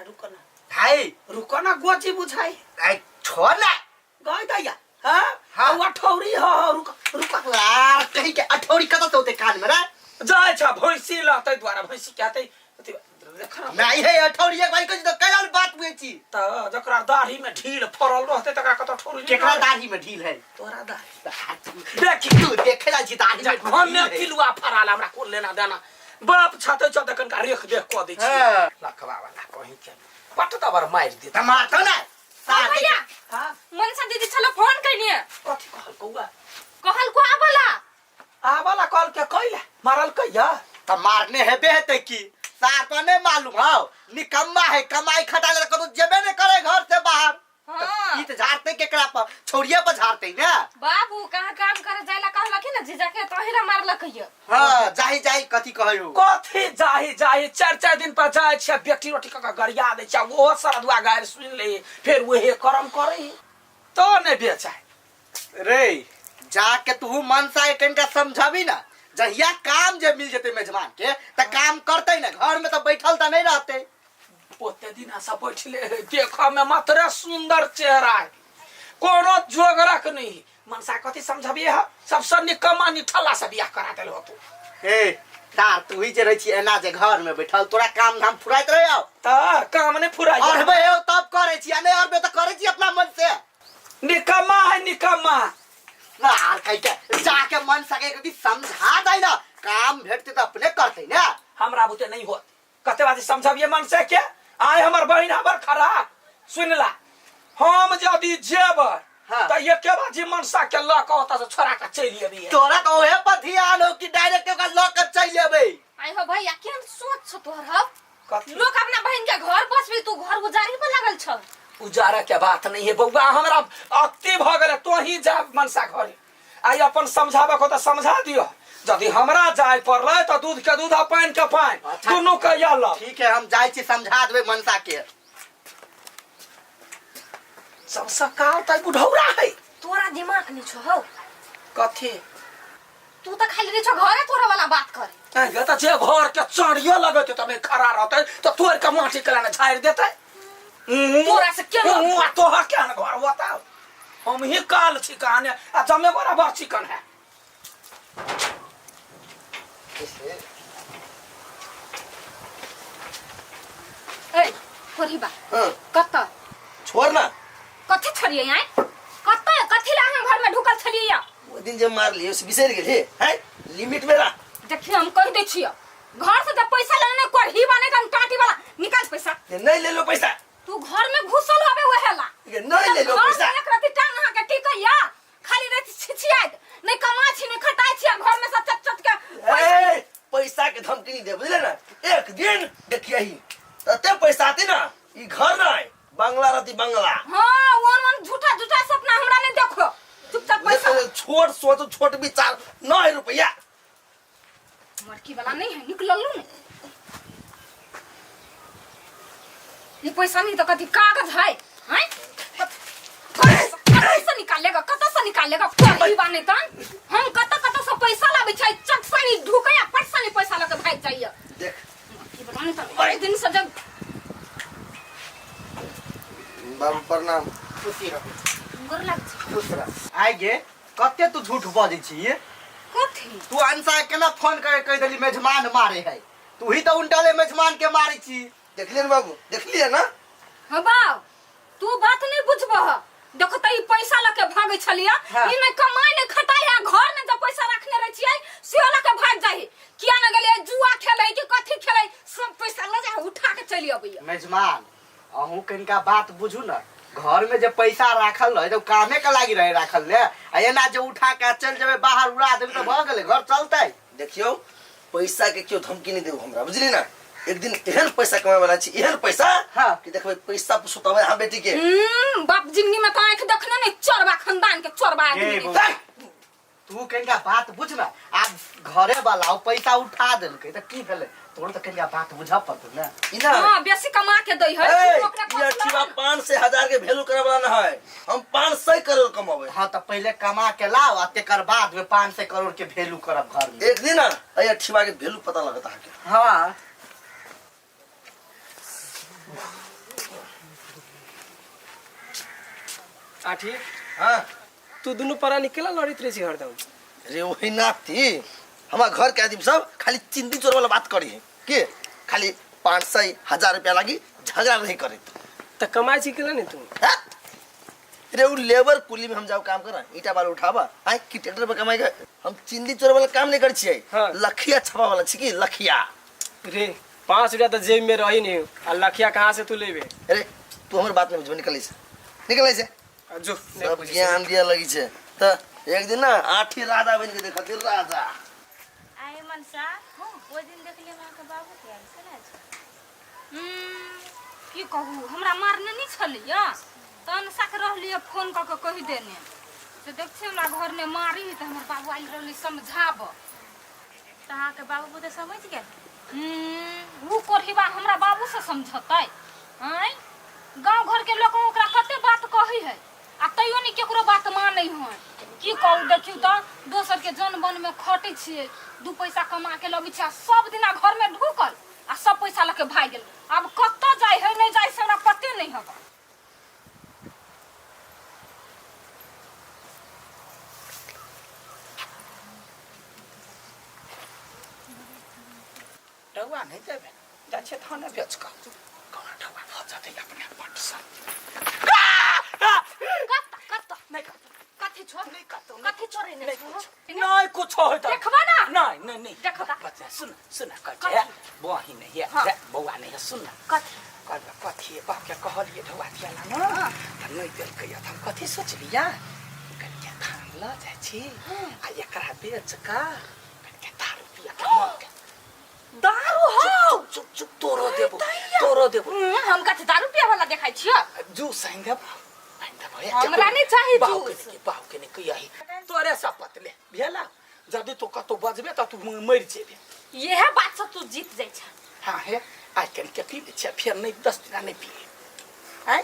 रुको ना भाई रुको ना गोची बुझाई आई छोड़ ना गई दैया हां हाँ। वो ठौरी हो रुको रुको यार कहीं के अठौरी कत से होते कान में रे जाय छ भैंसी लतै द्वारा भैंसी कहतै खराब नहीं है अठौरी एक भाई कह तो कल बात हुई छी त जकरा दाढ़ी में ढील फरल रहतै तकरा कत ठौरी केकरा दाढ़ी में ढील है तोरा दाढ़ी देखी तू देखे ला छी दाढ़ी में हमने किलुआ फराल हमरा कोन लेना देना बाप छाते छ तकन का रेख देख क दै छी लखवा वाला कहि के पट तबर मार दे टमाटर ना भैया हां मनसा दीदी चलो फोन कइनी कथि कहल कौआ कहल को आवाला कॉल के कइला मारल कहिया त मारने है बेहते की सार तो नहीं मालूम हो निकम्मा है कमाई खटाले कतो जेबे नहीं करे घर से बाहर हां ई त झाड़ते केकरा पर छोड़िए पर झाड़ते ना बाबू कहां काम करे जायला कहला कि ना जीजा के तोहिरा मारल कहियो हां जाही जाही कथि कहयो कथि जाही 4 दिन पर जाय छ बेटी रोटी का गरिया दे छ वो सरदुआ गायर सुन ले फिर वही करम करे तो नहीं बेचाय रे जाके तू मनसा के कनका समझाबी ना जहिया काम जे मिल जते मेजबान के त काम करते ना घर में तो बैठल त नहीं रहते ओते दिन सब बैठले देखा में मात्र सुंदर चेहरा है कोनो जोगरक नहीं मनसा कथि समझाबी है सबसे निकम्मा निठला से बियाह करा देल हो तू हे तार तू ही जे रही छी एना जे घर में बैठल तोरा काम धाम फुराइत रहे हो त काम नहीं फुराई और बे हो तब करे छी नहीं और बे तो करे छी अपना मन से निकम्मा है निकम्मा ना यार कह के जाके मन सके कभी समझा दे ना काम भेटते तो अपने करते ना हमरा बुते नहीं होत कते बात समझाबिए मन से के आय हमर बहिन हमर खराब सुनला हम जदी जेबर हाँ। त ये के बाजी मनसा के ल के ओता से छोरा के चली अबी तोरा तो ओहे पर ध्यान हो कि डायरेक्ट ओका ल के चल लेबे आई हो भैया केन सोच छ तोहर हो कथि लोग अपना बहन के घर बसबी तू घर गुजारी पर लागल छ उजारा के बात नहीं है बउआ हमरा अति भ गेले तो ही जा मनसा घर आई अपन समझाबे को त समझा दियो जदी हमरा जाय पड़ले त दूध के दूध आ पानी के पानी दोनों के याला ठीक है हम जाय छी समझा देबे मनसा के सब सकाल तक बुढ़ौरा है तोरा दिमाग नहीं छ हो कथि तू त खाली रे छ घरे तोरा वाला बात करे ये त जे घर के चढ़ियो लगते तमे खड़ा रहते त तोर के माटी कला ने झाड़ देते तोरा से के मुआ तो हा क्या न घर बताओ हम ही काल छिकाने आ जमे बराबर चिकन है ए खोरीबा हां कत छोड़ ना कथि छरिए यहाँ कत कथि ला हम घर में ढुकल छलिए वो दिन जब मार लिए उस बिसर गेले हैं लिमिट में रह देखिए हम कह दे छियो घर से जब पैसा लेने कोरही बने का टाटी वाला निकाल पैसा नहीं ले लो पैसा तू घर में घुसल होबे वहेला ये नहीं ले लो पैसा एक राती टांग हां के टिकैया खाली रहती छिछियात नहीं कमा छी नहीं खटाई छी घर में सब चट चट के ए पैसा के धमकी नहीं दे बुझले ना एक दिन देखिए ही तते पैसा आती ना ई घर ना है बंगला रहती बंगला हां वन झूठा झूठा सपना हमरा ने देखो चुपचाप पैसा छोट सोच छोट विचार 9 रुपया मरकी वाला नहीं है निकल लू ने ये पैसा नहीं तो कथी कागज है हैं कत से निकालेगा कोई बाने तन हम कत से पैसा लाबे छै चटसनी ढुकया पटसनी पैसा लेके भाग जाइए देख मरकी वाला नहीं तो एक दिन से जब बाबू प्रणाम खुशी रहो गोर लाग छै खुश रह आइ गे कते तू झूठ बाजै छी कथी तू अंसा केना फोन कर कह देली मेजमान मारे है तू ही तो उल्टाले मेजमान के मारे छी देखलिए बाबू देखलिए ना हां बाऊ तू बात नहीं बुझबह देखो त ई पैसा लेके भागे छलिया ई में कमाई ने खटाई है घर में जब पैसा रखने रह छियै से लेके भाग जाही किया न गेलिए जुआ खेलै कि कथी खेलै सब पैसा ले जा उठा के चली अबैया मेजमान अहू कनिका बात बुझू ना घर में जब पैसा राखल रहे तो कामे के लागी रहे राखल ले आ एना जो उठा के चल जेबे बाहर उड़ा देबे तो भ गेले घर चलतै देखियो पैसा के क्यों धमकी नहीं देबो हमरा बुझली ना एक दिन एहन पैसा कमाए वाला छी एहन पैसा हां कि देखबै पैसा सुतावे हम बेटी के बाप जिंदगी में तो आंख देखने नहीं चोरबा खानदान के चोरबा आदमी तू कनिका बात बुझ ना आज घरे वाला पैसा उठा देलकै त की भेलै तोर त कनिका बात बुझा पड़तो ना इना हां बेसी कमा के दई है ये ठीवा 5 से 1000 के वैल्यू करे वाला ना है हम 500 करोड़ कमावे हां त पहले कमा के लाओ आ तेकर बाद में 500 करोड़ के वैल्यू करब घर में एक दिन ना ये ठीवा के वैल्यू पता लगता है हां आठी हाँ तू दोनों परा निकला लड़ित रही छी हरदम। रे वही नाती हमारा घर के आदमी सब खाली चिंदी चोर वाला बात करी है के खाली 500-1000 रुपया लगी झगड़ा नहीं करे त कमाई छिकला नहीं तू। हाँ? रे वो लेबर कुली में हम जाओ काम करा ईटा बाल उठावा आए कि ट्रैक्टर पे कमाएगा हम चिंदी चोर वाला काम नहीं कर छिए हाँ। लखिया छपा वाला छी की लखिया रे 5 रुपया तो जेब में रही नहीं आ लखिया कहाँ से तू लेबे। अरे तू हमारे बात में बुझ निकल से जो सब ज्ञान दिया लगी छे तो एक दिन ना आठी राजा बन के देखा राजा आए मनसा वो दिन देख लिया वहाँ के बाबू के आयल छलै की कहू हमरा मारने नहीं छलिया तन सक रहलिए फोन क के कहि देने से देख छी हमरा घर में मारी त हमर बाबू आइल रहली समझाब तहाँ के बाबू तो समझ गेल वो कोरहिबा हमरा बाबू से समझतै हैं गांव घर के लोग ओकरा कते बात कही है आ तैयो नहीं केकरो बात मानै है की कहू देखियो त दोसर के जन बन में खटै छिए 2 पैसा कमा के लबी छै सब दिना घर में ढुकल आ सब पैसा लेके भाग गेल अब कत्तो जाय है नहीं जाय से हमरा पते नहीं होगा। डौआ नहीं देबे जा छे थाने बेच का कौन डौआ भ जाते अपने पट से कत्तो नहीं कथि छोड़ नहीं कतो कथि छोड़े नहीं नहीं कुछ होता देखबा ना नहीं देखबा बच्चा सुन कहे बही नहीं है बौआ नहीं है सुन कथि कथी बाप के कहलिए डौआ दियाला ना त नहीं देल के हम कथी सोचलिया कनिया धान ल जाय छी आ एकरा बेच का कनिया दारू पिया के मर के दारू हो चुप तोरो देबो हम कथि दारू पिया वाला देखाइ छियो जूस आइन देबो हमरा नहीं चाहिए जूस बाऊ के नहीं कहिया तोरे शपथ ले भेला जदि तो कतो बजबे त तू मर जेबे यह बात से तू जीत जाय छ। हाँ है आज कल के पी ले फिर नहीं 10 दिन नहीं पिए हैं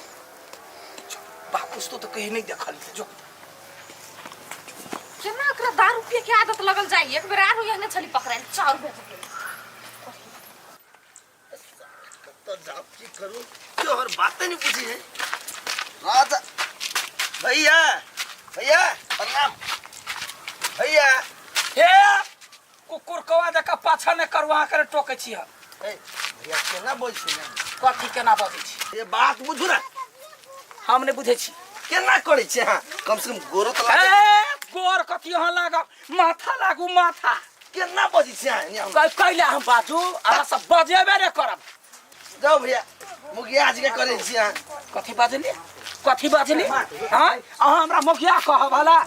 बापूस तो कहीं नहीं देखल जो केना एकरा दारू पिए के आदत लगल जाय एक बेर आरो यहने छली पकड़ाई 4 रुपया तो जाप की करूं क्यों और बातें नहीं पूछी है राजा भैया प्रणाम भैया हे कुकुर कवा दका पाछा ने करवा करे टोके छी हम भैया केना बोल छी ना कथी केना बजै छी ये बात बुझू ना हम ने बुझे छी केना करे छी हां कम से कम गोरो तो ए लागे गोर कथी यहाँ लागा माथा लागू माथा केना बजी छी हां कैले हम बाजू अहाँ सब बजेबे रे करब जाओ भैया मुखिया आज के करे छी हां कथी बाजली हां अहाँ हमरा मुखिया कह भला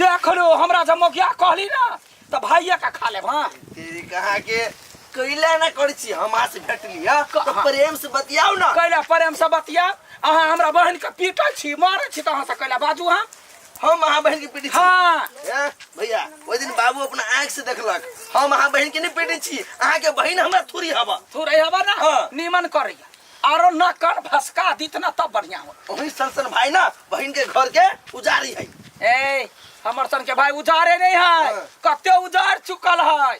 देख लो हमरा जब मुखिया कहली ना त भाइये का खा लेब हां तेरी कहा के कैला ना करे छी हम आज से भेट लिया तो प्रेम से बतियाओ ना कैला प्रेम से बतिया अहाँ हमरा बहन के पीटै छी मारै छी त अहाँ से कैला बाजू हम महा बहन के पीटी छी हां भैया ओइ दिन बाबू अपना आंख से देखलक हम महा बहन के नहीं पीटी छी अहाँ के बहन हमरा थोड़ी हवा थोड़े हवा ना हाँ। निमन करैया आरो न कर भसका दीत ना तब बढ़िया हो वही सन भाई ना बहन के घर के उजारी है ए हमर सन के भाई उजारे नहीं है हाँ। कते उजार चुकल है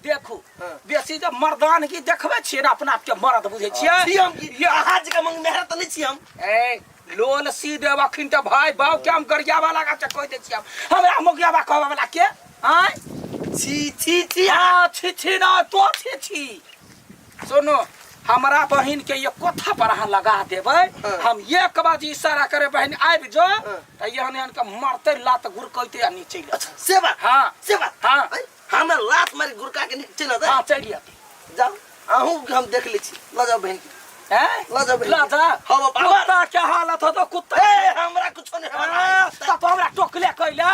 देखू हाँ। बेसी जब मर्दान की देखबे छियै ना अपना आप के मर्द बुझे छियै छी हम ये आज का मंग मेहनत नहीं छी हम ए लोल सी देव अखिन त भाई बाऊ के हम गरियावा लगा के कह दे छी हमरा मुखियावा कहबा वाला के आय छी हां छी ना तो छी सुनो हमरा बहन के ये कोथा पर अहाँ लगा देबै हम एक बार इशारा करे बहन आबि जो त यहन के मरते लात गुरकैते आ नीचे अच्छा सेवा हां हां हमरा लात मारी गुरका के नीचे न हां चली आती जाओ आहू हम देख ले छी ल जाओ बहन की हैं ल जाओ बहन ला जा हम कुत्ता क्या हालत हो तो कुत्ता ए हमरा कुछ नहीं तो हमरा टोकले कैला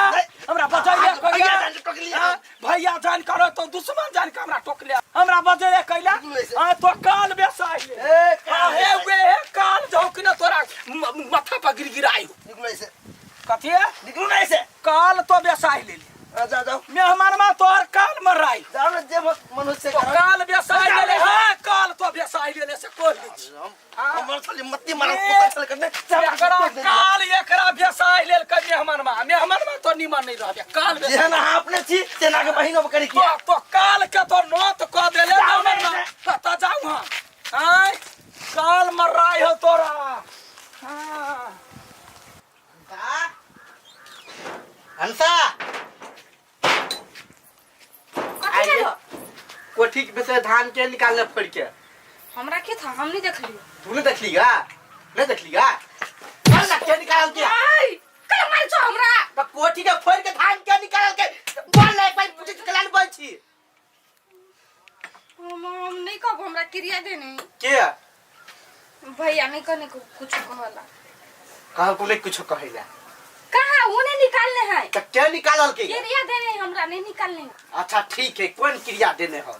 हमरा बजैले भैया कैला जान टोकलिया भैया जान करो तो दुश्मन जान के हमरा टोकले हमरा बजैले कैला हां तो काल बेसाई ए हे वे काल झोक न तोरा माथा पर गिरगिराई निकलो ऐसे कथी निकलो ना ऐसे काल तो बेसाई ले जाओ जाओ मेहमान मा तोर काल मर रही जाओ ना जे मनुष्य तो काल बेसाई ले हां काल तो बेसाई ले से कोई हमर साली मत्ती मारा कुत्ता चल करने एकरा काल एकरा बेसाई लेल के मेहमान मा तो निमन नहीं रहबे काल जेहन अहाँ अपने छी तेना के बहिनो करी किया तो काल के तो नोत क देले मेहमान मा त जाऊ हां आय काल मर रही हो तोरा हां ले धान के निकालने फोड़ के? हमरा के था हम नहीं देख लियो। तूने देख लिया? नहीं देख लिया? चल ना के निकाल के। कल मार छो हमरा। तो कोठी के फोड़ के धान के निकाल के बोल ले भाई मुझे निकाल बोल छी। हम नहीं कहब हमरा क्रिया देने। के? भैया नहीं कहने को कुछ कहला। कहा को नहीं कुछ कहेला। कहां उन्हें निकालने है? तो क्या निकालल के? क्रिया देने हमरा नहीं निकालने। अच्छा ठीक है कौन क्रिया देने हो?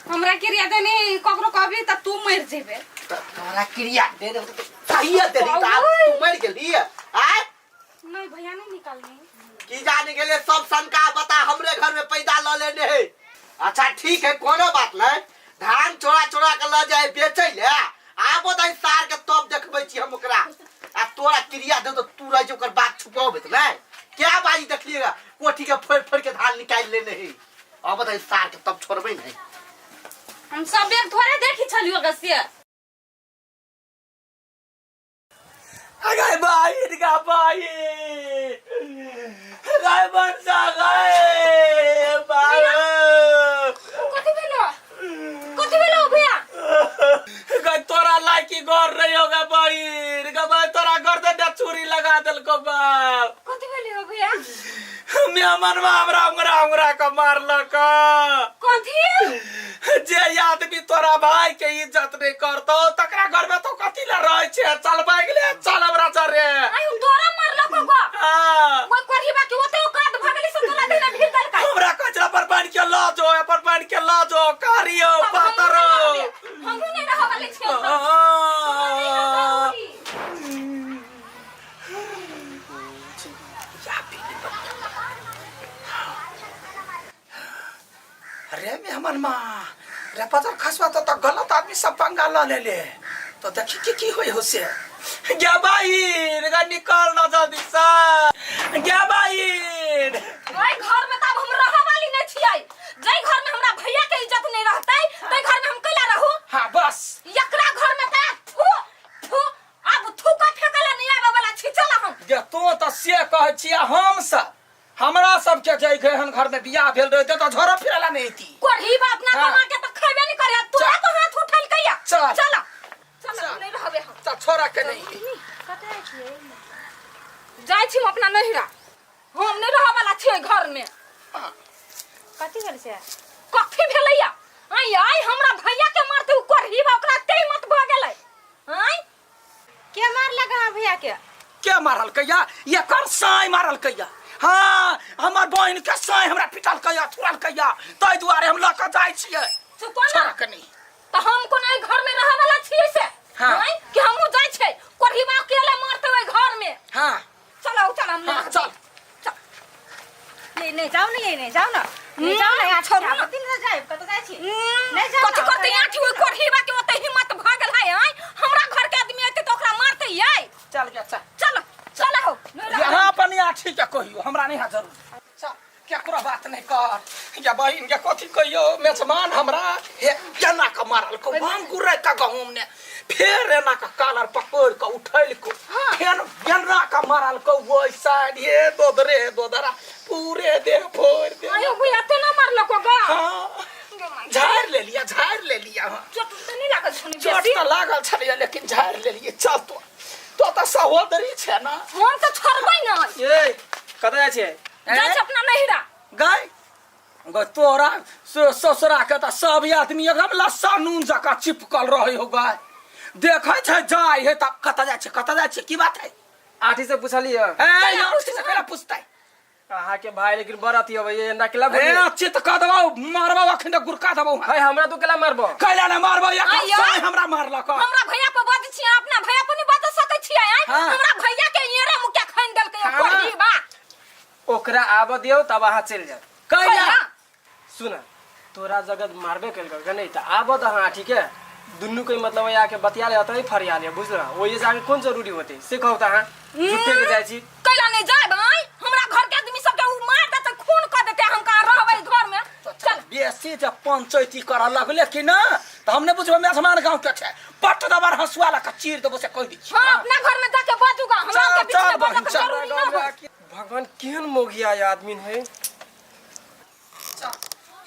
हमरा क्रिया देने ककरो कहबी त तू मर जेबे। तोरा क्रिया दे दे तो सही है तेरी बात तू मर गेली है आय नहीं भैया नहीं निकालने। की जाने के लिए सब शंका बता हमरे घर में पैदा ल लेने है। अच्छा ठीक है कोनो बात नहीं धान चोरा चोरा के ल जाए बेचे ले आबो दई सार के तब देखबै छी हम ओकरा आ तोरा क्रिया दे तो तू रह जे ओकर बात छुपाओबे त नहीं क्या बाजी देखलिएगा कोठी के फोड़ फोड़ के धान निकाल लेने है अब दई सार के तब छोड़बै नहीं। हम सब एक थोड़े देखी छलियो गसिया। अरे भाई इनका भाई गाय बन जा गए बाबू कथि भेलो भैया? गाय तोरा लायकी घर नहीं होगा भाई भाई तोरा घर दे चूरी लगा दिल को बाप कथि भेलो भैया? मेहमान हमरा उंगरा उंगरा का मारल का कथि? जे आदमी तोरा भाई के इज्जत नहीं करतो तकरा घर में तो कथी ला रहे छे चल भाग ले चल हमरा चरे आई हम तोरा मारलो को हां कोई कोठीबा के ओते काट भगली से तोरा देना भीड़ दल का हमरा कचरा पर बांध के ला जो पर बांध के ला जो कारियो पातरो हम नहीं रह वाले छे। अरे मेहमान माँ रे पता खसवा तो गलत आदमी सब पंगा ले ले तो देखी की होई हो से क्या भाई रे निकल ना जल्दी से क्या भाई ओए घर में तब हम रह वाली नहीं छियै जई घर में हमरा भैया के इज्जत नहीं रहतै तई घर में हम कैला रहू। हां बस एकरा घर में त थू थू अब थू का फेकला नहीं आवे वाला छी चल हम जे तो त से कह छिया हम सब हमरा सब के जाय गहन घर में बियाह भेल रहते तो झोरा फिरला नहीं थी कोढ़ी बात ना कमा के तो खैबे नहीं करे तोरा तो हाथ उठल कैया चल चल चल नहीं रहबे हम त छोरा के नहीं कतै छियै जाय छी हम अपना नहिरा हम नहीं रह वाला छियै घर में। कथी भेल से? कथी भेलैया आई आई हमरा भैया के मारते उ कोढ़ी बा ओकरा तेई मत भ गेलै आई के मार लगा भैया के मारल कैया ये कर साई मारल कैया हां हमर बहन के साई हमरा पिटल कैया थुरल कैया तै दुआरे हम ल क जाय छियै छोरा के नहीं तो हम कोना घर में रह वाला छियै से हां कि हमहु जाय छै कोढ़ी बा अकेले मारते ओइ घर में। हां चलो चल हम चल नहीं जाओ नहीं जाओ ना नहीं जाओ ना यहाँ छोड़ आप दिन से जाए कत जाय छी नहीं जाओ कथि करते यहाँ छी ओइ कोढ़ी बा के ओते हिम्मत भ गेल है आई हमरा घर के आदमी एते तो ओकरा मारते आई चल गया चल चलो चलो हो यहाँ अपन यहाँ ठीक है कहियो हमरा नहीं है जरूर चल केकरो बात नहीं कर या बहिन के कथी कहियो मेजमान हमरा हे केना का मारल को हम गुरे का गहुम ने फिर एना का कालर पकड़ के उठैल को फिर गेना का मारल को वो साइड ये दोदरा पूरे देह फोड़ दे आयो भैया ते ना मारलो को गा हां झाड़ ले लिया हां चोट तो नहीं लागल छनी चोट बेसी तो लागल छलिए लेकिन झाड़ ले लिए चल तो सहोदरी छे ना हम तो छोड़बै ना ए कतै छै जाय छै अपना नहिरा गाय गो तोरा ससुरा के त सब आदमी एकदम लस्सा नून जका चिपकल रहे हो गाय देखे छै जाय है त कत जाय छै की बात है आठी से पूछलिए ए यार से केला पूछतै कहा के भाई लेकिन बराती होवे ये ना केला ए बोली चित क दबौ मारबौ अखन गुरका दबौ भाई हमरा तो केला मारबो कैला न मारबौ या आइयो। साई हमरा मारलक हमरा भैया पे बात छी अपना भैया पे नहीं बात सकै छी आई हाँ। हमरा भैया के येरे मुके खान देल के हाँ। कोढ़ी बा ओकरा आब दियो तब अहाँ चल जाओ कैला सुन तोरा जगत मारबे कल कर नहीं त आब त हां ठीक है दुन्नु कोई मतलब है आके बतिया ले अतै फरिया ले बुझला ओ ये जाके कौन जरूरी होते से कहू त हां झुट्टे के जाय छी कैला नहीं जाय भाई हमरा घर के आदमी सब के उ मार देते खून क देते हम का रहबै घर में चल बेसी जब पंचायती कर लगले कि ना तो हमने बुझबो मेजमान गांव के छै पट दबर हसुआ ला के चीर देबो से कह दी हां अपना घर में जाके बाजूगा हमरा के बीच में बात के जरूरी ना हो भगवान केहन मोगिया आदमी है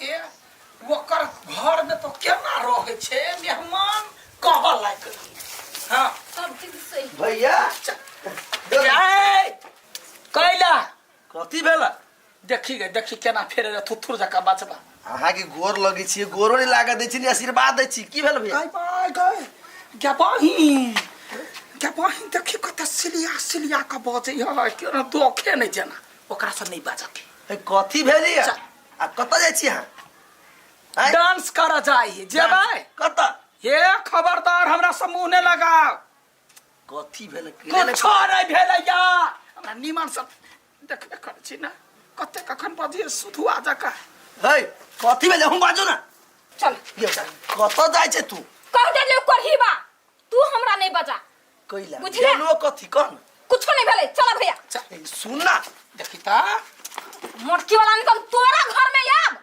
ए ओकर घर में तो केना रहे छे मेहमान कहल लायक हां सब चीज सही भैया ए कैला कथी भेला देखी गे देखी केना फेरे थुथुर जका बचबा अहाँ के गोर लगी छी गोरो नहीं लागा दै छी आशीर्वाद दै छी की भेल भैया काय बाय गए क्या बहिन देखी कत सिलिया का बजे है केना दोखे नहीं जना ओकरा से नहीं बाजके ए, कथी भेली आ कत जाय छी अहाँ डांस कर जाई जेबै कत हे खबरदार हमरा समूह ने लगाओ कथी भेल कुछ नहीं भेलैया हमरा निमन सब देखबे कर छी ना कते कखन बजे सुधु आ जका है कथी भेल हम बाजू ना चल ये कत जाय छै तू कह दे ले करहीबा तू हमरा नहीं बजा कइला बुझले? भेलो कथी कौन कुछ नहीं भेले चल भैया सुन ना देखी ता मोटकी वाला निकल तोरा घर में आब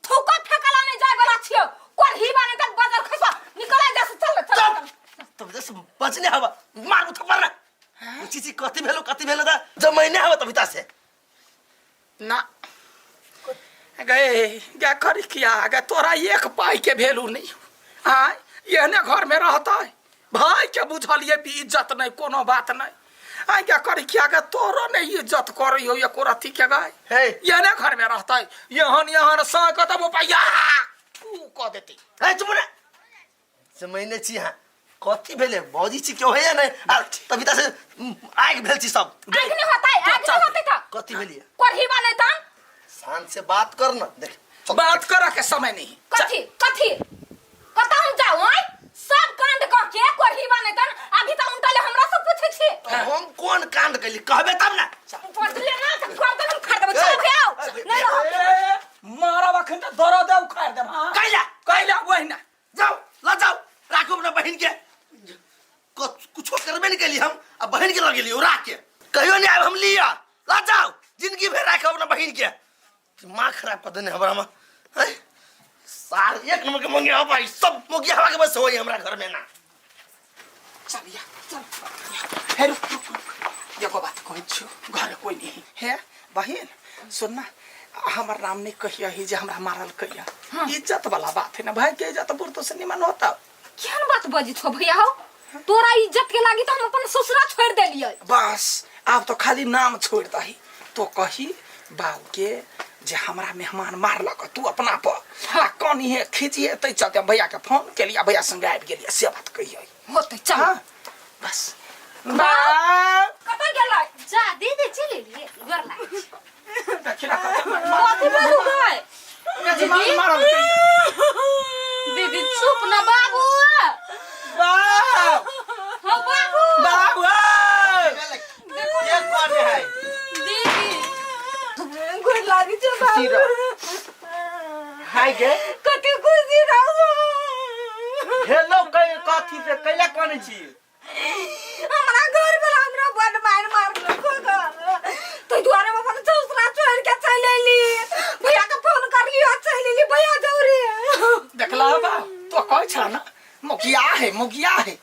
थूका फेकला नहीं जाय वाला छियो करहीबा नहीं तक बाजार खसा निकल जा चल चल तब जस बचने हवा मारू थप्पड़ ना चीची कथी भेलो दा जब महीने हवा तब बिता से ना गए क्या करी किया गए तोरा एक पाई के भेलू नहीं हाँ एहने घर में रहता है भाई के बुझलिए भी इज्जत नहीं कोनो बात नहीं आ क्या करी किया गए तोरो नहीं इज्जत करी हो एको रथी के गए हे एहने घर में रहता है यहाँ सह के तब पैया तू कह देती है चुप ना से महीने छी हां कथी भेले भौजी छी क्यों है या नहीं आ तब बिता से आग भेल छी सब आग नहीं होता है आग नहीं होता था कथी भेलिए करहीबा नहीं तन शांत से बात कर ना देख बात करा के समय नहीं कथी कता हम जाऊ आई सब कांड क के करहीबा नहीं तन अभी तक उनटा ले हमरा से पूछे छी हम कौन कांड कैली कहबे तब ना पढ़ले ना तो कर दे खा देबे चल आओ नहीं रहो मारा बखन तो दरो दे उखाड़ दे हां कैला वही ना जाओ ला जाओ राखो अपना बहन के कुछ करबे नहीं कैली हम अब बहन के लगे लियो राख के कहियो नहीं आब हम लिया ला जाओ जिंदगी भर राखो अपना बहन के दिमाग खराब कर देने हमरा में सार एक नंबर के मंगिया हो भाई सब मोगिया हवा के बस होई हमरा घर में ना चलिया चल हे रुक देखो बात कोई छु घर कोई नहीं है बहन सुन ना हमर नाम नहीं कहिया ही जे हमरा मारल कहिया इज्जत वाला बात है ना भाई के इज्जत बुर तो से निमन होता केहन बात बजी छो भैया हो तोरा इज्जत के लागी तो हम अपन ससुरा छोड़ देलिए बस अब तो खाली नाम छोड़ दही तो कही बाऊ के जे हमरा मेहमान मारलक तू अपना पर आ कनी है खींचिए तै चलते भैया के फोन के लिया भैया संग आबि गेलिए से बात कहिए होते चल बस कतै गेलै जा दीदी चली लिए घर ला देखिला कते कथी भेलु गय मेहमान मारल दीदी चुप ना बाबू बाऊ हो बाबू बाऊ ये कौन है दीदी गुड लागी छ बाबू हाय गे कते खुशी रहो हेलो कई कथी से कैला कोन छी हमरा घर में हमरा बड़ मार को तो द्वारे में अपन ससुरा छोड़ के चल एली भैया के फोन कर लियो चल एली भैया दौरे देखला बा तो कहै छ ना मुखिया है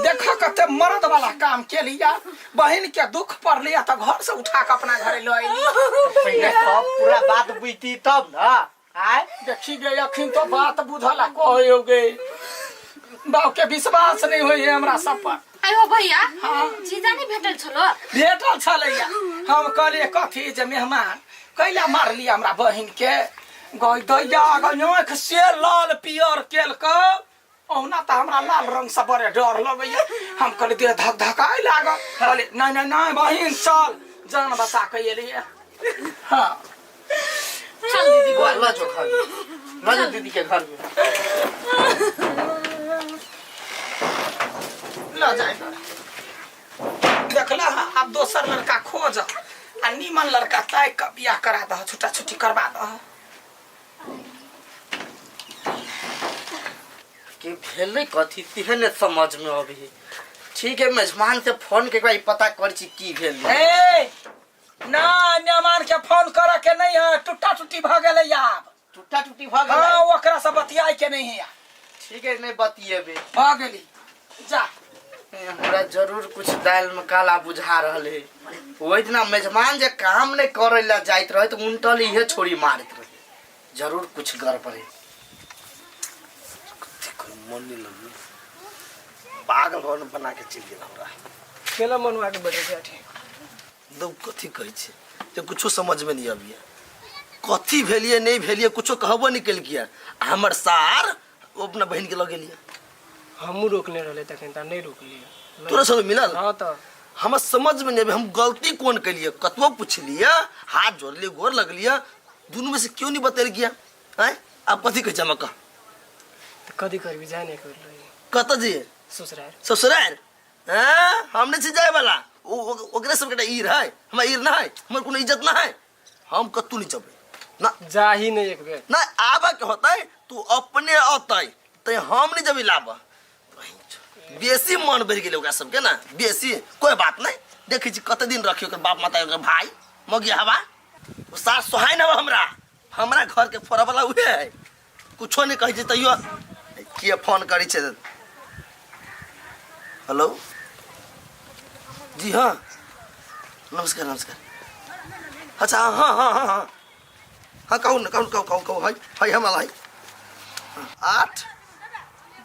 देखो कते मर्द वाला काम के लिया बहन के दुख पर लिया तो घर से उठा के अपना घरे ले आइली पहले सब पूरा बात बुझती तब ना आय देखी गई अखिन तो बात बुझला कहो गे बाऊ के विश्वास नहीं होई हमरा सब पर आयो भैया जीजा नहीं भेटल छलो भेटल छलैया हम कहलिए कथी जे मेहमान कैला मार लिया हमरा बहन के गई दैया आँख से लाल पियर केल के ओना त हमरा लाल रंग से बड़े डर लगैया हम कहलिए देह धक धकाई लागल कहलिए नहीं बहन चल जान बचा के एलिए हां चल दीदी ला जो घर ला जो दीदी के घर में ल जाए देखला अब दोसर लड़का खोज आ नीमन लड़का तय के बियाह करा दह छुट्टा छुट्टी करवा दह के भेले कथी तिहने समझ में अभी ठीक है मेजमान से फोन के भाई पता कर छी की भेल ए ना मेहमान के फोन करे के नहीं है टुट्टा टुट्टी भ गेलै आब टूटा टूटी भ गेल हां ओकरा से बतियाई के नहीं है ठीक है नहीं बतिएबे भ गेली जा हमरा जरूर कुछ दाल में काला बुझा रहले ओइ दिना मेजमान जे काम नहीं करे ला जाइत रहे तो उनटल इहे छोड़ी मारत रहे जरूर कुछ गड़बड़ है मन नहीं लगी पागल भवन बना के चल गेल हमरा केला मनवा के बैठे छै अठी दम कथी कहै छै जे कुछो समझ में नहीं आबिए कथी भेलिए नहीं भेलिए कुछो कहबो नहीं केल किया हमर सार वो अपना बहन के लगे लिया हमहू रोकने रहले तखन त नहीं रोकलिए तोरा संग मिलल हां त हम समझ में नहीं हम गलती कौन कलिए कतबो पूछलिए हाथ जोड़लिए गोर लगलिए दोनों में से क्यों नहीं बतल गया हैं आप कथी कह जमा कह त कदी करबी जाय नहीं कर रही कत जी ससुराल ससुराल हैं हमने से जाए वाला ओकरे सब के ईर है हमरा ईर ना है हमर कोनो इज्जत ना है हम कतू नहीं जबे ना जा ही नहीं एक बेर ना आबा के होतै तू अपने अतै त हम नहीं जबी लाबा बेसी मन बढ़ गेल ओकरा सबके ना बेसी कोई बात नहीं देखै छी कते दिन रखियो के बाप माता के भाई मगिया हवा ओ सास सोहाय ना हमरा घर के फोरा वाला उहे है कुछो नहीं कहै छै तइयो के फोन करै छै हेलो जी हाँ नमस्कार नमस्कार अच्छा हाँ हाँ हाँ हाँ हाँ कहू है हम है 8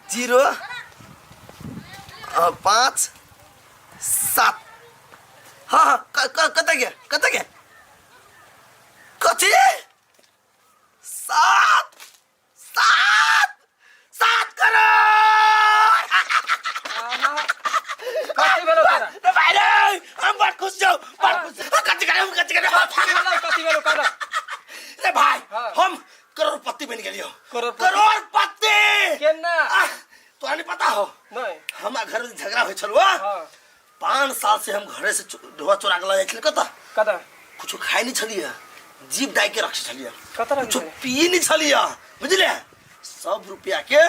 0 5 7 हाँ हाँ कत गया कथी 7 करोड़ कथी भेलो तोरा तो भाई रे हम बहुत खुश छौ कथी भेलो कर रे भाई हाँ। हम करोड़पति बन गेलियो करोड़पति केना तो नहीं पता हो नहीं हमारा घर में झगड़ा हो छलो हां 5 साल से हम घरे से ढोआ चोरा के ला जाइल कता कुछ खाई नहीं छलिए जीप डाई के रख छलिए कता कुछ पी नहीं छलिए बुझले 100 रुपया के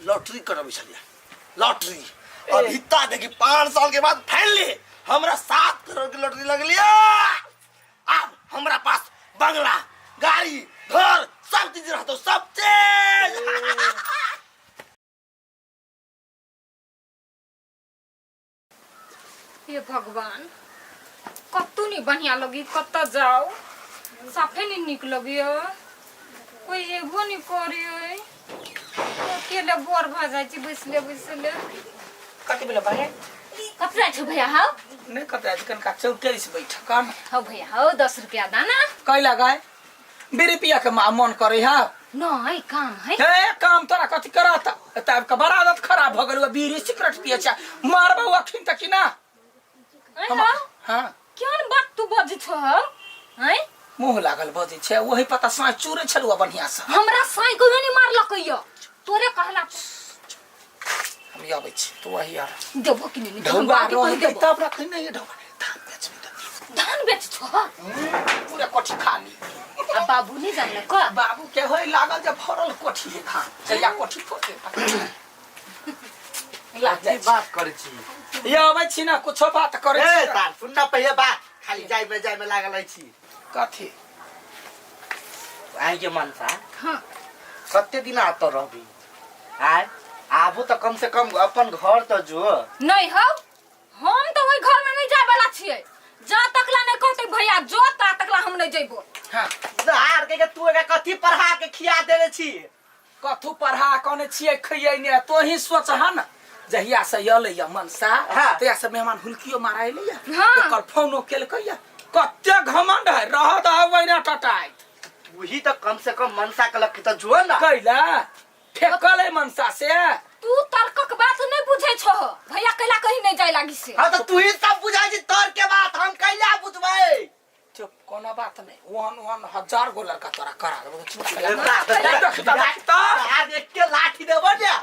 लॉटरी करबे छलिए लॉटरी और हिता देखी 5 साल के बाद फाइनली हमरा 7 करोड़ की लॉटरी लग लिया अब हमरा पास बंगला गाड़ी घर सब चीज रहतो सब चीज हे भगवान कतू नहीं बढ़िया लगी कत जाओ साफे नहीं निक लगियो कोई एबो नहीं करियो अकेले बोर भ जाय छी बैसले कथी भेल भाई कत जाय छ भैया हाउ नहीं कतरा चिकन का चौकेरी से बैठ काम हाउ भैया हाउ 10 रुपया दाना कैला गाय 2 रुपया के मन करे हा नहीं काम है हे काम तोरा कथी करत तब का बड़ा आदत खराब भ गेल बीड़ी सिगरेट पिए छ मारबो अखिन तक ना हां केन बात तू बजै छ हैं मुंह लागल बजै छै वही पता साँझ चूरे छलुआ बढ़िया से हमरा साई को नहीं मारलकैयो तोरे कहला हम आबै छी तो वही यार देबो कि नहीं ढौबा रह तब रखै नहीं ढौबा धान बेच छ पूरा कोठी खाली आ बाबू नहीं जानले क बाबू के होय लागल जे भरल कोठी है खा चलिया कोठी फोटे लाठी बात करे छी ये आबै छी ना कुछो बात करे ए छी तार सुन ना पहिले बात खाली जाय में लागल छी कथी आई के मनसा हां कते दिन आतो रहबी आय आबो तो कम से कम अपन घर तो जो नहीं हो हम तो वही घर में नहीं जाय वाला छिए जा तकला नहीं कहते भैया जो ता तकला हम नहीं जइबो हां हार के तू एका कथी पढ़ा के खिया देले छी कथू पढ़ा कोने छिए खइयै ने तो ही सोच हन जहिया से यले या मनसा हाँ। तहिया से मेहमान हुलकियो माराइले या हाँ। कल फोनो केलकैया कते घमंड है रहत आबै ना टटाइत वही तो कम से कम मनसा के लक तो जो ना कैला फेकले मनसा से तू तर्कक बात नहीं बुझे छो भैया कैला कहीं नहीं जाय लागी से हां तो तू ही सब बुझाई छी तोर के बात हम कैला बुझबै चुप कोनो बात नहीं वन 1000 गो लड़का तोरा करा देबो चुप आज एक के लाठी देबो ने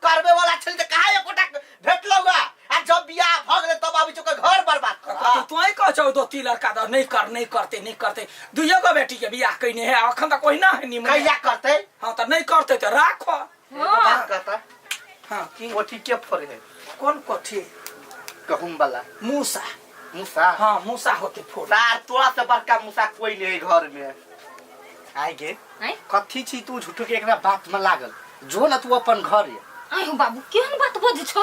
करबे वाला छल त काहे एकोटा भेटलौगा आ जब बियाह भ गेले तब आबी चुके घर बर्बाद कर तू ही कह छौ दो तीन लड़का द नहीं करते दुइयो गो बेटी के बियाह कइने है अखन तक कोई ना है निमन कैया करते हां त नहीं करते त राखो बात कहता हां की कोठी के फोरे है कौन कोठी कहूं वाला मूसा मूसा हां मूसा होके फोड़ तार तोरा से बड़का मूसा कोई नहीं घर में आइ गे हैं कथी छी तू झूठो के एकरा बात में लागल जो ना तू अपन घर है आई हो बाबू केहन बात बजे छो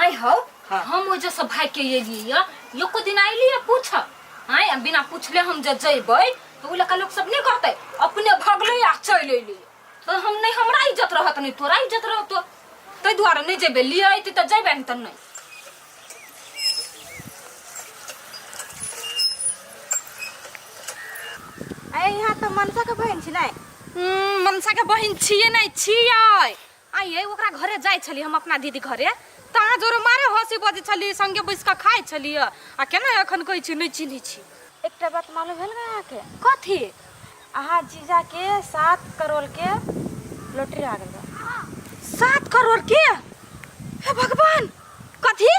आई हो हाँ। हम ओजे सब भाई के ये लिए एको दिन आइली पूछ आई बिना पूछले हम जे जइबै तो उ लका लोग सब नहीं करते अपने भगले आ चल एली तो हम नहीं, हमरा इज्जत रहत नहीं, तोरा इज्जत रहत तो तै दुआरे नहीं जेबे, लिए आइती तो जेबे नहीं त नहीं। आइ यहाँ तो मनसा के बहन छी नहीं? मनसा के बहिन छिए नहीं छिए। आइए ओकरा घरे जाय छली हम अपना दीदी घरे, ता जोर मारे हंसी बजे छली, संगे बैस के खाय छली आ केना एखन कहै छी नहीं चिन्ही छी। एकटा बात मालूम भेल गया के? कथी? अहाँ जीजा के 7 करोड़ के लॉटरी आ गेल। 7 करोड़ के? हे भगवान, कथी?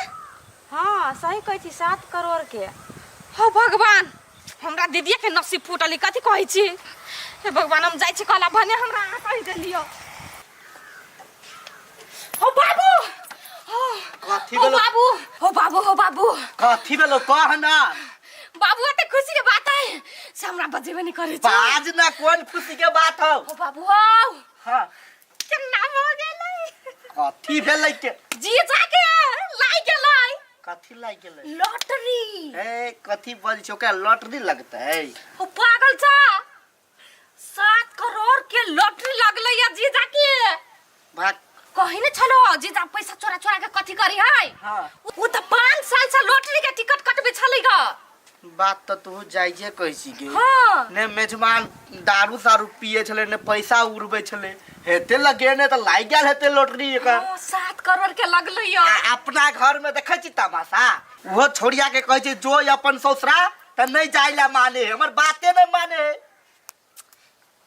हाँ सही कहै छी, 7 करोड़ के। हो भगवान, हमरा दीदी के नसीब फूटली, कथी कहै छी? हे भगवान, हम जाय छी कहला भने हमरा आ कहि देलियो। हो बाबू, कथी हो भेलो? बाबू, हो बाबू, हो बाबू, कथी भेलो कह ना। बाबू एते खुशी के बात है से हमरा बजेबे नहीं करे छी। बाज ना, कोन खुशी के बात हो? हो बाबू, हो हां केना हो गेलै? कथी भेलै के? जीजा के लाई गेलै कथी लाग गेलै? लॉटरी। ए कथी बज छै ओकरा लॉटरी लगतै? हो पागल छा, 7 करोड़ के लॉटरी लगलै या जीजा के। भाग कहीं न छलो जीजा पैसा चोरा चोरा के कथी करी है? हाँ। वो तो 5 साल से लॉटरी के टिकट कटबे छलेगा। बात तो तू जाइजे कहै छी गे। हाँ। ने मेजबान दारू सारू पिए छले, ने पैसा उड़बै छले, हेते लगे ने त लाग गेल हेते लॉटरी एकर। 7 करोड़ के लगलै या। अपना घर में देखै छी तमाशा। वो छोड़िया के कहै छै जो अपन ससुरा त नहीं जाइला माने, हमर बाते नहीं माने।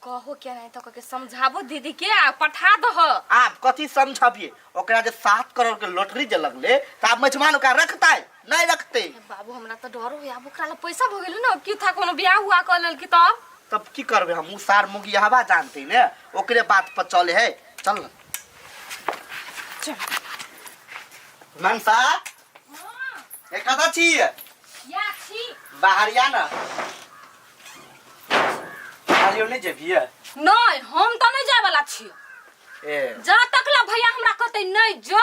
कहो क्या नहीं तो के समझाबो दीदी के आ पठा दह। आप कथी समझबिए? ओकरा जे 7 करोड़ के लॉटरी जे लगले त आप मेजबान ओकरा रखतै नहीं रखते? बाबू हमरा तो डर हो, अब ओकरा पैसा भ गेल न, की था कोनो बियाह हुआ क लेल की तब की करबे? हम सार मुगी हवा जानते ने, ओकरे बात पर चले है। चल न चल। मनसा ए कता छी? या छी बाहर या ना। आलियो नहीं जेबिए? नहीं, हम तो नहीं जाय वाला छी। ए जा तकला भैया हमरा कहते नहीं जो,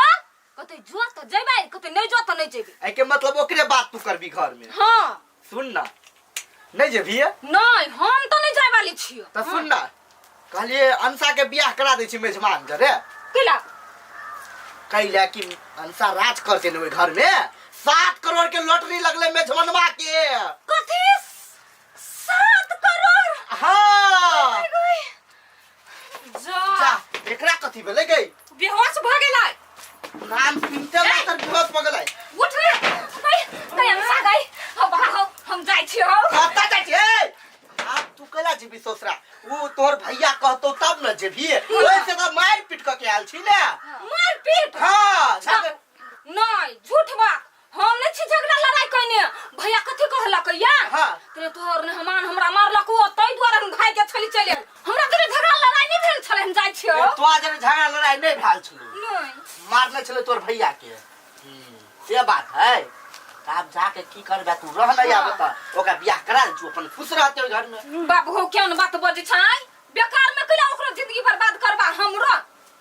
कहते जो तो जेबै, कहते नहीं जो तो नहीं जेबै। ए के मतलब ओकरे बात तू करबी घर में? हाँ। सुन ना, नहीं जेबिए? नहीं, हम तो नहीं जाय वाली छी। त सुन ना, कहलिए अंसा के बियाह करा दै छी मेजबान जरे। केला कैला कि अंसा राज करते ने ओइ घर में। 7 करोड़ के लॉटरी लगले मेजबानवा के। कथी? 7 करोड़? हाँ जा जा, एकरा कथी भेलै गई? बेहोश भ गेलै। नाम सुनते मात्र बेहोश भ गेलै। उठ रे, नहीं हम सा गई। हम जाय छी हो। कता जाइ छी? आप तू केला जेबी ससुरा? वो तोहर भैया कहतो तब न जेबी। ओइसे त मार पीट क के आल छी ने। मार पीट? हां नहीं, झूठ बात। हम नहीं छी झगड़ा लड़ाई कइने। भैया कथी कहलक या? हां तेरे तोहर ने हमान हमरा मारलक, ओ तै द्वारा हम भाई के छली चले। हमरा तेरे झगड़ा लड़ाई नहीं भेल छले, हम जाय छी हो। तोआ जने झगड़ा लड़ाई नहीं भेल छलो? नहीं। मारने छले तोर भैया के। ये बात है। आप जाके की करबे? तू रह नहीं आबे त ओका बियाह करा दे, अपन खुश रहते घर में। बाबू हो केन बात बजे छै? बेकार में कइला ओकरो जिंदगी बर्बाद करबा हमरो।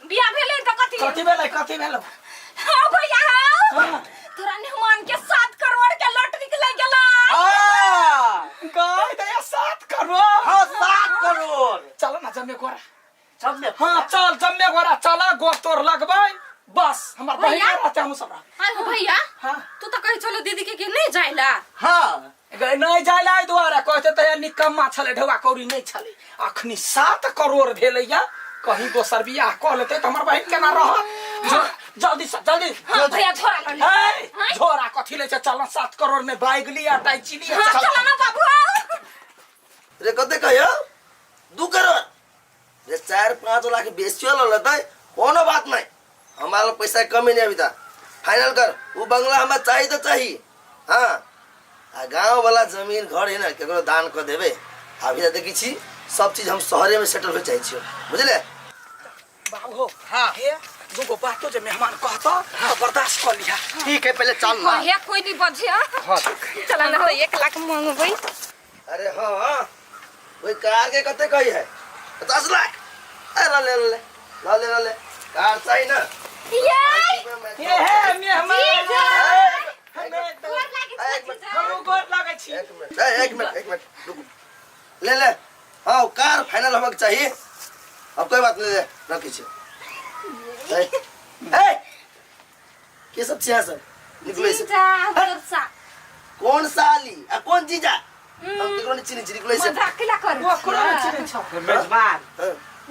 बियाह भेलै त कथी? कथी भेलै? कथी भेलै? हां भैया हां। हाँ। तोरा निहमान के 7 करोड़ के लॉटरी के ले गेला। हां गई दया 7 करोड़। हां 7 करोड़। चल ना जम्मे गोरा। सब में हाँ चल जम्मे गोरा, चला गोर तोर लगबै बस। हमर बहिन भैया? रहते हम सब रह। हां भैया, हाँ तू तो कहि चलो दीदी के नहीं जाइला। हां गई नहीं जाइला एहि दुआरे कहते त निकम्मा छले, ढेवा कौड़ी नहीं छले। अखनी 7 करोड़ भेलैया, कहीं दोसर बियाह क लेते त हमर बहिन केना रह? जल्दी से जल्दी। हां भैया झोरा ल ले। ए झोरा कथी ले छै? चल 7 करोड़ में बाइग लिया, टाइची लिया। हां चल ना बाबू। रे कते कहियो 2 करोड़ रे 4-5 लाख बेचियो ल लेतै, कोनो बात नहीं। हमारा पैसा कमी नहीं अभी था। फाइनल कर, वो बंगला हमें चाहिए तो चाहिए। हाँ आ गाँव वाला जमीन घर है ना केकरो दान कर देवे। अभी तो देखी छी सब चीज हम शहरे में सेटल हो चाहिए, बुझले? बाबू हो हाँ हे दुगो बातो जे मेहमान कहता बर्दाश्त कर लिया। ठीक है, पहले चल ना। हे कोई नहीं बजे। हां चल ना, 1 लाख मांगबै। अरे हाँ वही कार के कते कही है 50 लाख। अरे ले ले ले ले ले ले कार चाहिए ना। ये है मेहमान। हम गोर लागै छी। एक मिनट रुको। ले ले हाँ कार फाइनल होबक चाहिए। अब कोई बात नहीं रखी छे ए के सब छिया सब निकले से जीजा वर्षा कौन साली आ कौन जीजा हम निकलो ने चिनी निकले से मजाक केला कर वो कोना चिने छ मेजबान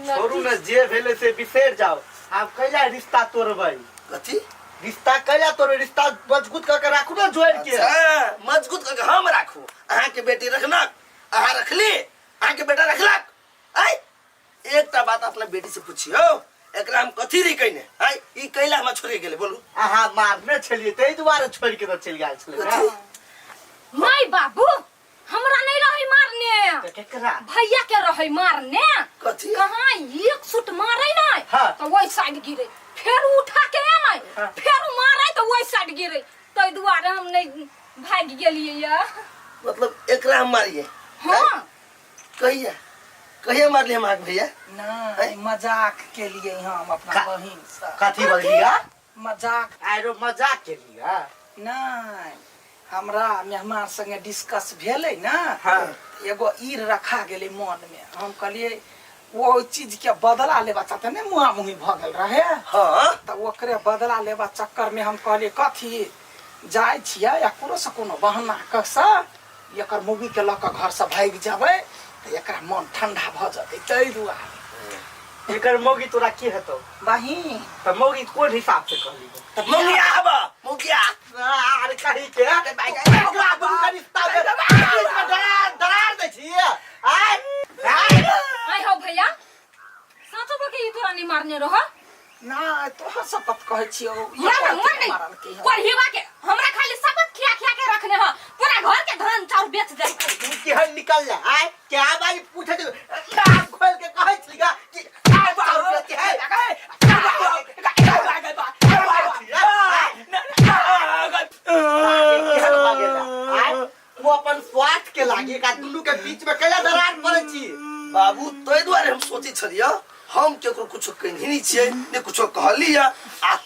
छोड़ू न जे भेले से बिसेर जाओ आप कैला रिश्ता तोड़बै कथी रिश्ता कैला तोड़े रिश्ता मजबूत करके राखू ना जोड़ के अच्छा मजबूत करके हम राखू अहाँ के बेटी रखनक अहाँ रखली अहाँ के बेटा रखलक आई एकटा बात अपना बेटी से पूछियो एकरा हम कथी री कइने आई ई कैला हम छोड़े गेले बोलू अहाँ मारने छलिए तै दुआरे छोड़ के तो चल गेल छले माय बाबू हमरा नहीं रही मारने केकरा भैया के रही मारने कथी कहाँ एक सुट मारे नहीं हाँ। तो वही साइड गिरे फिर उठा के नहीं हाँ। फिर मारे तो वही साइड गिरे तो दुआरे हम नहीं भाग गेलिए या मतलब एकरा हम मारिए हाँ कहिया कहिया मारली हम आग भैया नहीं मजाक के लिए हम अपना बहिन से कथी बोलिया मजाक आरो मजाक के लिया नहीं हमरा मेहमान संगे डिस्कस भेले ना हाँ। एगो ईर रखा गेले मन में हम कहलिए वो चीज के बदला लेबा चाहते ने मुहा मुही भ गेल रहे हां त ओकरे बदला लेबा चक्कर में हम कहलिए कथी जाय छिया या कोनो से कोनो बहाना कसा एकर मुगी के लक घर से भाग जाबे त एकरा मन ठंडा भ जते तै दुआरे एकर मोगी तोरा की हेतो बहिन त मोगी कोन हिसाब से कहली मुंगिया हबा मुंगिया अरे कही के एकरा दुनु का रिश्ता में दरार दे छी आय आई हो भैया साचो के ई तोरा नहीं मारने रहो ना तो शपथ कहै छियो मार नहीं मारल के पढ़िएबा के हमरा खाली शपथ खिया खिया के रखने ह पूरा घर के धान चाउर बेच जाए तू केहन निकल ले आय क्या बाई पूछे नाम खोल के कहै छलिगा कि चाउर के है वो अपन स्वार्थ के लागी का दुनु के बीच में कैला दरार पड़े छी बाबू तोय दुआरे हम सोची छलियो हम केकरो कुछो कहिनी छियै ने कुछो कहली आ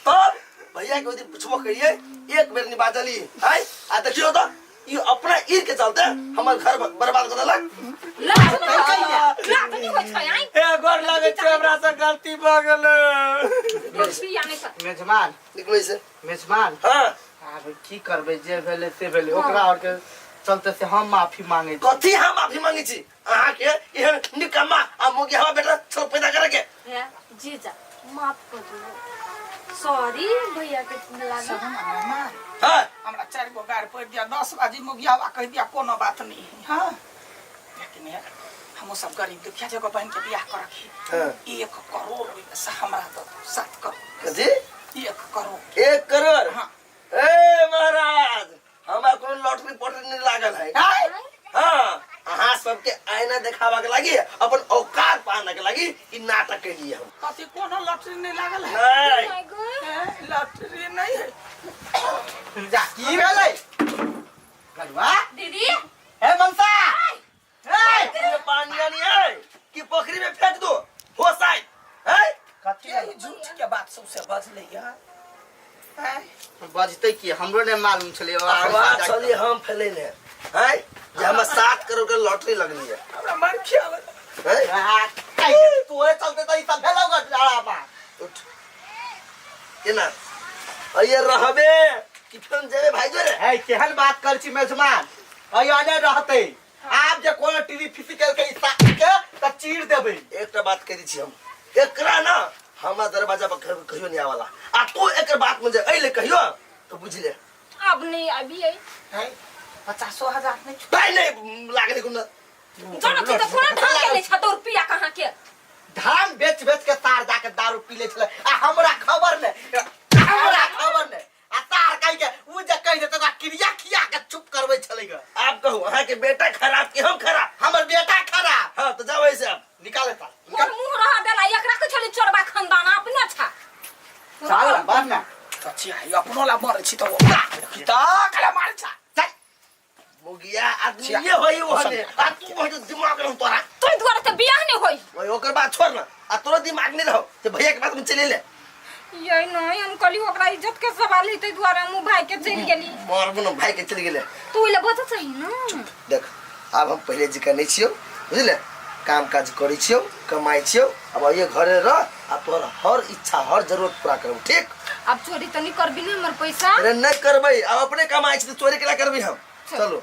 तब भैया के दिन पुछबो करिए एक बेर नि बाजली हाय आ देखियो तो ई अपना ईर के चलते हमर घर बर्बाद कर देलक लात नहीं होय छै आई ए गोर लागे छै हमरा से गलती भ गेलै पिया नहीं कर मेजबान निकलै से मेजबान हां अब की करबे जे भेले से भेले ओकरा और के चलते से हम माफी मांगे छी कथी हम माफी मांगे छी अहाँ के एहन निकम्मा आ मोगी हवा बेटा सब पैदा करे के है जीजा माफ कर दो सॉरी भैया के लागे हां हमरा 4 गो गाड़ पड़ दिया 10 बाजी मुगिया कह दिया कोनो बात नहीं है हां लेकिन यार हम सब गरीब दुखिया जगह बहन के बियाह कर रखी हां 1 करोड़ से हमरा तो 7 करोड़ कथी 1 करोड़ 1 करोड़ हां ए महाराज हमरा कोनो लॉटरी पॉटरी नहीं लागल है हां अहाँ सबके आईना दिखावा के लागी अपन औकात पाने के लागी ई नाटक के लिए हम कथी कोनो लॉटरी नहीं लागल है नहीं लॉटरी नहीं है जा की भेले गलवा दीदी ए मनसा ये पानी नहीं है कि पोखरी में फेंक दो हो साइड है कथी ये झूठ के बात सबसे बजले यार बजते की हमरो ने मालूम छले आवाज चलिए हम फैलेने है जे हम 7 करोड़ के लॉटरी लगली है हमरा मन खियाल है तोरे चलते तो ई सब भेलो गड़ा बा उठ केना अये रहबे कि फिल्म जेबे भाई जोरे है केहन बात कर छी मेजबान अयाने रहते आप जे कोनो टीवी फिजिकल के हिस्सा के त चीर देबे एकटा बात कह दी छी हम एकरा ना हमरा दरवाजा पर कहियो नहीं आवाला आ तू एकर बात में जे अइले कहियो तो बुझ ले अब नहीं अभी है है 50,000 नहीं नहीं लागले कुन जानो तो पूरा धान के ले 6 रुपया कहां के धान बेच बेच के तार जाके दारू पी ले छले आ हमरा खबर ने आ तार कह के उ जे कह दे तो क्रिया खिया के चुप करबै छले ग आप कहू अहाँ के बेटा खराब कि हम खराब हमर बेटा खराब हां तो जाओ ऐसे आप निकाले ता मोर मुंह रहा देला एकरा के छले चोरबा खानदान अपने छा चल बात ना अच्छी है अपनो ला मरे छी तो किता कला मार छा मोगिया आदमी ये होई ओहने आ तू बहुत दिमाग रह तोरा तोय द्वारा त बियाह नहीं होई ओए ओकर बात छोड़ ना आ तोरा दिमाग नहीं रहो ते भैया के बात में चले ले ये नहीं हम कली ओकरा इज्जत के सवाल है तै द्वारा मु भाई के चल गेली मोर बनो भाई के चले गेले तू ले बता सही ना देख अब हम पहले जिका नहीं छियो बुझले काम काज करै छियौ कमाइ छियौ अब ये घरे रह आ तोहर हर इच्छा हर जरूरत पूरा करब ठीक। अब चोरी तो नहीं करबी ना हमर पैसा। अरे नहीं करबै अब अपने कमाइ छी तो चोरी केला करबै हम। चलो